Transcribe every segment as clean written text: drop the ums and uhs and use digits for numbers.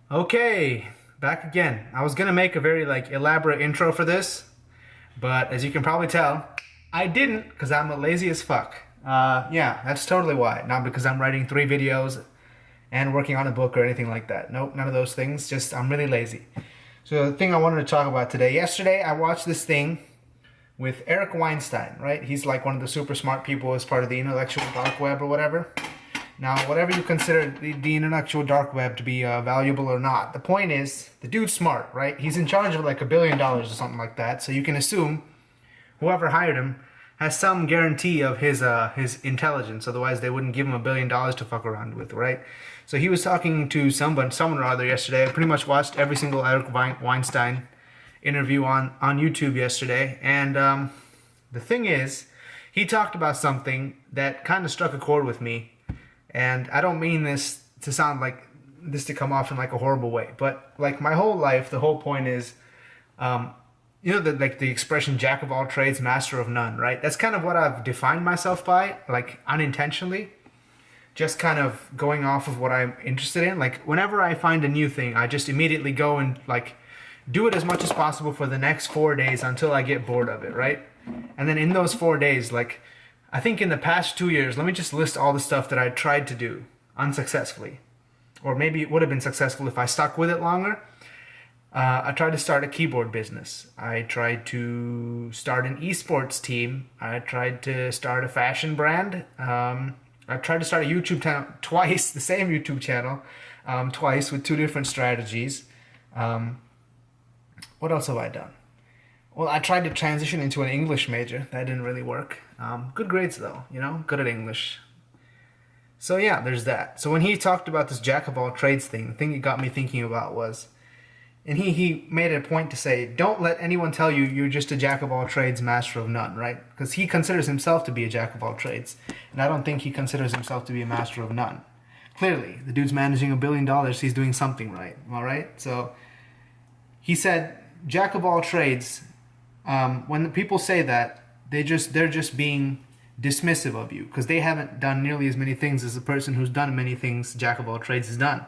Okay, back again. I was gonna make a very elaborate intro for this, but as you can probably tell, I didn't because I'm a lazy as fuck. Yeah, that's totally why. Not because I'm writing 3 videos and working on a book or anything like that. Nope, none of those things. Just I'm really lazy. So the thing I wanted to talk about today. Yesterday I watched this thing with Eric Weinstein, right? He's like one of the super smart people as part of the intellectual dark web or whatever. Now, whatever you consider the intellectual dark web to be valuable or not, the point is, the dude's smart, right? He's in charge of like $1 billion or something like that, so you can assume whoever hired him has some guarantee of his intelligence. Otherwise, they wouldn't give him $1 billion to fuck around with, right? So he was talking to someone or other yesterday. I pretty much watched every single Eric Weinstein interview on YouTube yesterday, and the thing is, he talked about something that kind of struck a chord with me. And I don't mean this to sound like this to come off in like a horrible way, but like my whole life, the whole point is, the expression "jack of all trades, master of none," right? That's kind of what I've defined myself by, like unintentionally, just kind of going off of what I'm interested in. Like whenever I find a new thing, I just immediately go and like do it as much as possible for the next 4 days until I get bored of it, right? And then in those 4 days, like I think in the past 2 years, let me just list all the stuff that I tried to do unsuccessfully. Or maybe it would have been successful if I stuck with it longer. I tried to start a keyboard business. I tried to start an esports team. I tried to start a fashion brand. I tried to start a YouTube channel twice, the same YouTube channel, twice with 2 different strategies. What else have I done? Well, I tried to transition into an English major. That didn't really work. Good grades though, good at English. So yeah, there's that. So when he talked about this jack of all trades thing, the thing it got me thinking about was, and he made a point to say, don't let anyone tell you you're just a jack of all trades, master of none, right? Because he considers himself to be a jack of all trades, and I don't think he considers himself to be a master of none. Clearly, the dude's managing $1 billion, he's doing something right, all right? So he said, jack of all trades. When people say that, they're just being dismissive of you because they haven't done nearly as many things as the person who's done many things jack of all trades has done.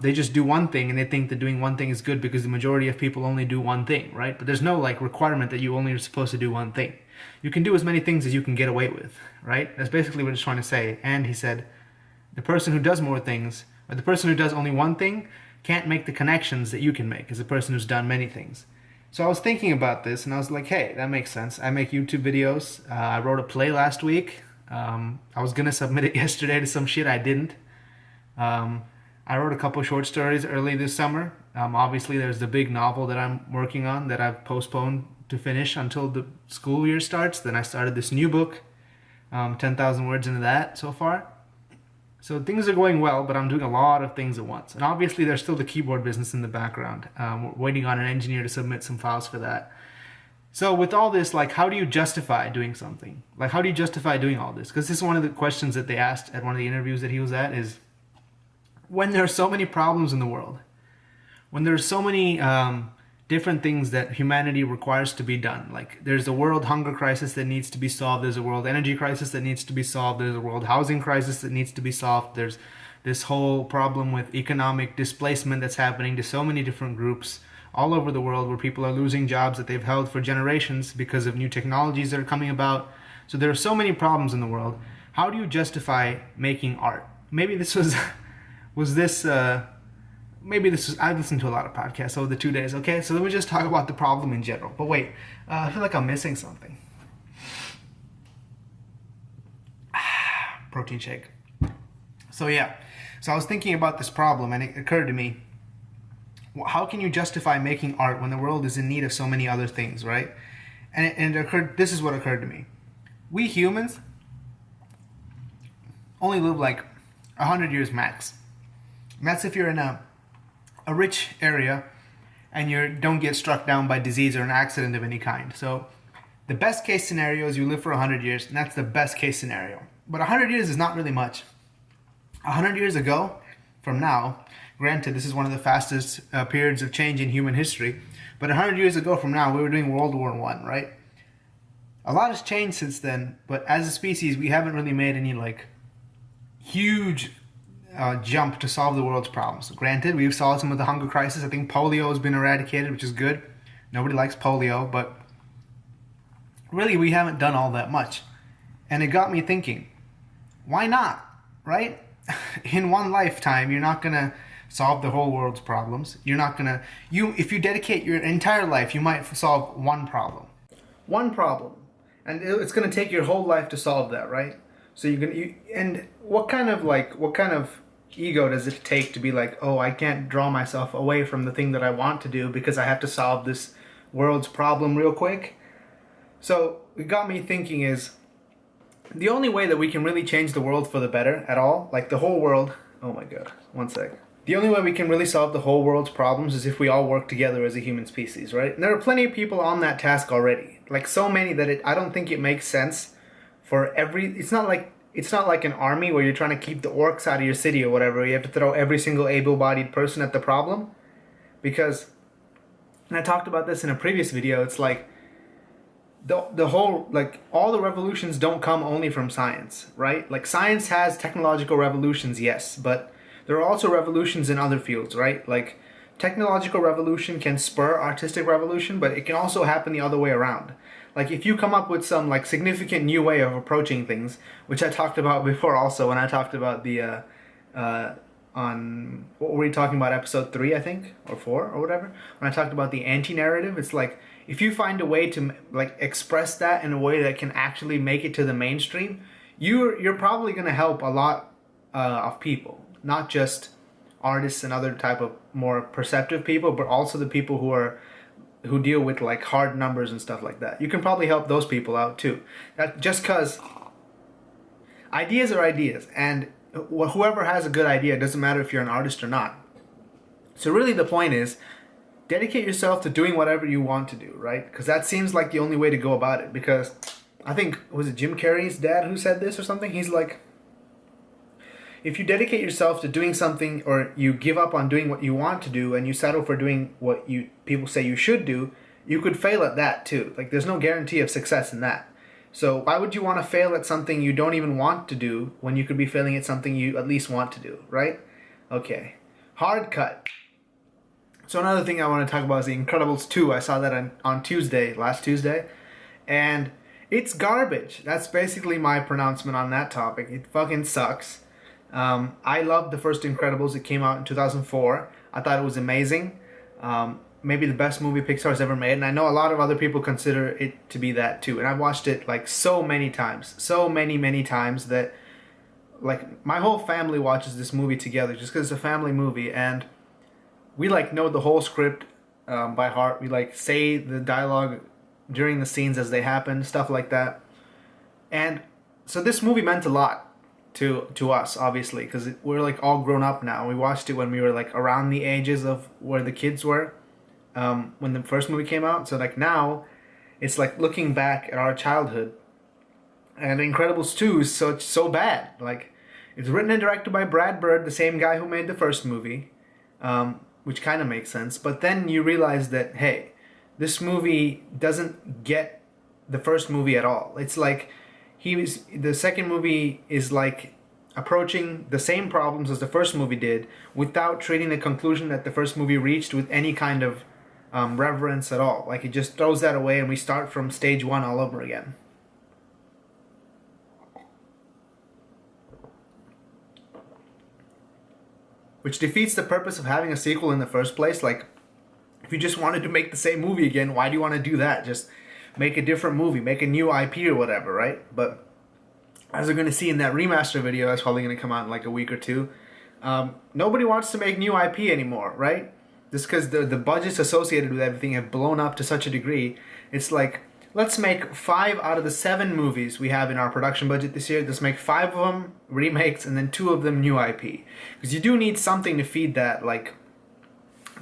They just do one thing and they think that doing one thing is good because the majority of people only do one thing, right? But there's no like requirement that you only are supposed to do one thing. You can do as many things as you can get away with, right? That's basically what he's trying to say. And he said, the person who does more things, or the person who does only one thing, can't make the connections that you can make as a person who's done many things. So I was thinking about this and I was like, hey, that makes sense. I make YouTube videos. I wrote a play last week. I was going to submit it yesterday to some shit. I didn't. I wrote a couple short stories early this summer. Obviously, there's the big novel that I'm working on that I've postponed to finish until the school year starts. Then I started this new book, 10,000 words into that so far. So things are going well, but I'm doing a lot of things at once. And obviously there's still the keyboard business in the background. We're waiting on an engineer to submit some files for that. So with all this, like, how do you justify doing something? Like, how do you justify doing all this? Because this is one of the questions that they asked at one of the interviews that he was at is, when there are so many problems in the world, when there's so many different things that humanity requires to be done. Like there's a world hunger crisis that needs to be solved. There's a world energy crisis that needs to be solved. There's a world housing crisis that needs to be solved. There's this whole problem with economic displacement that's happening to so many different groups all over the world where people are losing jobs that they've held for generations because of new technologies that are coming about. So there are so many problems in the world. How do you justify making art? Maybe this was, I've listened to a lot of podcasts over the 2 days, okay? So let me just talk about the problem in general. But wait, I feel like I'm missing something. Protein shake. So yeah, so I was thinking about this problem and it occurred to me, how can you justify making art when the world is in need of so many other things, right? And this is what occurred to me. We humans only live like 100 years max. And that's if you're in a rich area and you don't get struck down by disease or an accident of any kind. So the best case scenario is you live for 100 years, and that's the best case scenario. But 100 years is not really much. 100 years ago from now, granted this is one of the fastest periods of change in human history, but 100 years ago from now we were doing World War I, right? A lot has changed since then, but as a species we haven't really made any like huge jump to solve the world's problems. Granted, we've solved some of the hunger crisis. I think polio has been eradicated, which is good. Nobody likes polio, but really we haven't done all that much. And it got me thinking, why not, right? In one lifetime, you're not gonna solve the whole world's problems. You're not gonna, if you dedicate your entire life, you might solve one problem. One problem. And it's gonna take your whole life to solve that, right? So and what kind of ego does it take to be like, oh, I can't draw myself away from the thing that I want to do because I have to solve this world's problem real quick? So it got me thinking is, the only way that we can really change the world for the better at all, like the whole world, oh my god, one sec. The only way we can really solve the whole world's problems is if we all work together as a human species, right? And there are plenty of people on that task already. Like so many that I don't think it makes sense for it's not like an army where you're trying to keep the orcs out of your city or whatever. You have to throw every single able-bodied person at the problem. Because, and I talked about this in a previous video, it's like the whole, like, all the revolutions don't come only from science, right? Like, science has technological revolutions, yes, but there are also revolutions in other fields, right? Like, technological revolution can spur artistic revolution, but it can also happen the other way around. Like, if you come up with some, like, significant new way of approaching things, which I talked about before also when I talked about the, on, what were we talking about, episode 3, I think, or 4, or whatever? When I talked about the anti-narrative, it's like, if you find a way to, like, express that in a way that can actually make it to the mainstream, you're probably going to help a lot of people. Not just artists and other type of more perceptive people, but also the people who deal with, like, hard numbers and stuff like that. You can probably help those people out too. That just because ideas are ideas, and whoever has a good idea, it doesn't matter if you're an artist or not. So really the point is, dedicate yourself to doing whatever you want to do, right? Because that seems like the only way to go about it. Because I think, was it Jim Carrey's dad who said this or something? He's like, if you dedicate yourself to doing something, or you give up on doing what you want to do and you settle for doing what people say you should do, you could fail at that too. Like, there's no guarantee of success in that. So why would you want to fail at something you don't even want to do when you could be failing at something you at least want to do, right? Okay. Hard cut. So another thing I want to talk about is The Incredibles 2. I saw that on Tuesday, last Tuesday, and it's garbage. That's basically my pronouncement on that topic. It fucking sucks. I loved the first Incredibles. It came out in 2004. I thought it was amazing. Maybe the best movie Pixar's ever made, and I know a lot of other people consider it to be that too. And I've watched it like so many times, so many times that, like, my whole family watches this movie together just because it's a family movie, and we, like, know the whole script by heart. We, like, say the dialogue during the scenes as they happen, stuff like that. And so this movie meant a lot to us, obviously, because we're, like, all grown up now. We watched it when we were, like, around the ages of where the kids were when the first movie came out. So, like, now it's like looking back at our childhood. And Incredibles 2 is so bad. Like, it's written and directed by Brad Bird, the same guy who made the first movie. Which kind of makes sense. But then you realize that, hey, this movie doesn't get the first movie at all. It's like the second movie is like approaching the same problems as the first movie did without treating the conclusion that the first movie reached with any kind of reverence at all. Like, it just throws that away and we start from stage 1 all over again. Which defeats the purpose of having a sequel in the first place. Like, if you just wanted to make the same movie again, why do you want to do that? Just make a different movie, make a new IP or whatever, right? But as we're going to see in that remaster video, that's probably going to come out in like a week or two, nobody wants to make new IP anymore, right? Just because the budgets associated with everything have blown up to such a degree. It's like, let's make 5 out of the 7 movies we have in our production budget this year. Let's make 5 of them remakes and then 2 of them new IP. Because you do need something to feed that, like,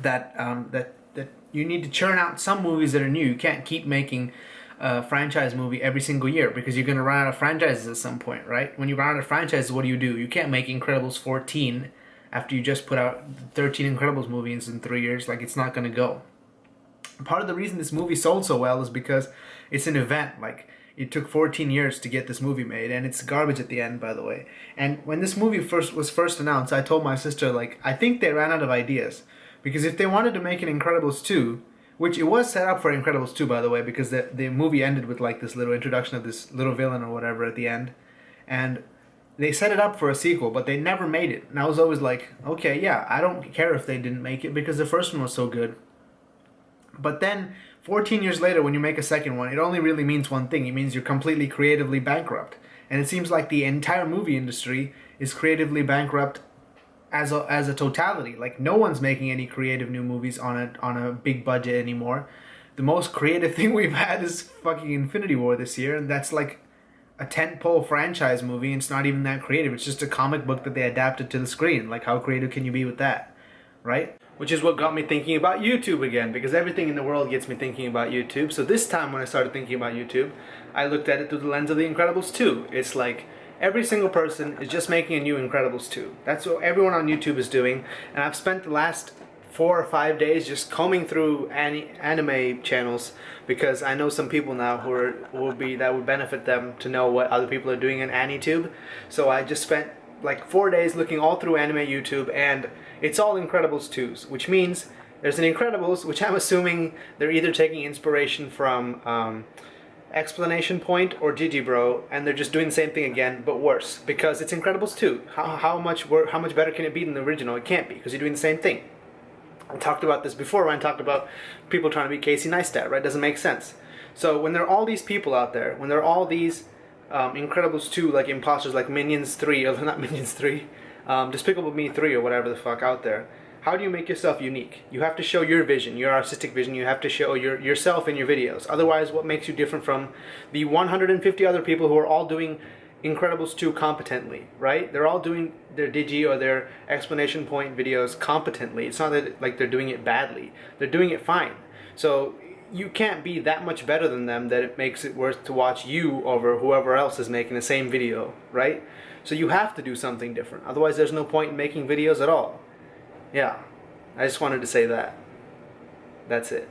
that you need to churn out some movies that are new. You can't keep making a franchise movie every single year because you're going to run out of franchises at some point, right? When you run out of franchises, what do? You can't make Incredibles 14 after you just put out 13 Incredibles movies in 3 years. Like, it's not going to go. Part of the reason this movie sold so well is because it's an event. Like, it took 14 years to get this movie made, and it's garbage at the end, by the way. And when this movie was first announced, I told my sister, like, I think they ran out of ideas. Because if they wanted to make an Incredibles 2, which it was set up for Incredibles 2, by the way, because the movie ended with, like, this little introduction of this little villain or whatever at the end. And they set it up for a sequel, but they never made it. And I was always like, okay, yeah, I don't care if they didn't make it because the first one was so good. But then, 14 years later, when you make a second one, it only really means one thing. It means you're completely creatively bankrupt. And it seems like the entire movie industry is creatively bankrupt as a totality. Like, no one's making any creative new movies on a big budget anymore. The most creative thing we've had is fucking Infinity War this year, and that's like a tentpole franchise movie, and it's not even that creative. It's just a comic book that they adapted to the screen. Like, how creative can you be with that, right? Which is what got me thinking about YouTube again, because everything in the world gets me thinking about YouTube. So this time when I started thinking about YouTube, I looked at it through the lens of The Incredibles 2. It's like every single person is just making a new Incredibles 2. That's what everyone on YouTube is doing, and I've spent the last 4 or 5 days just combing through anime channels, because I know some people now that would benefit them to know what other people are doing in AniTube. So I just spent like 4 days looking all through anime YouTube, and it's all Incredibles 2s, which means there's an Incredibles, which I'm assuming they're either taking inspiration from Explanation Point or Gigi Bro, and they're just doing the same thing again, but worse, because it's Incredibles 2. How much better can it be than the original? It can't be, because you're doing the same thing. I talked about this before when I talked about people trying to be Casey Neistat, right? Doesn't make sense. So when there are all these people out there, when there are all these Incredibles 2 like imposters, like Minions 3, or not Minions 3, Despicable Me 3 or whatever the fuck out there, how do you make yourself unique? You have to show your vision, your artistic vision. You have to show yourself in your videos. Otherwise, what makes you different from the 150 other people who are all doing Incredibles 2 competently, right? They're all doing their Digi or their Explanation Point videos competently. It's not that like they're doing it badly. They're doing it fine. So you can't be that much better than them that it makes it worth to watch you over whoever else is making the same video, right? So you have to do something different. Otherwise, there's no point in making videos at all. Yeah, I just wanted to say that. That's it.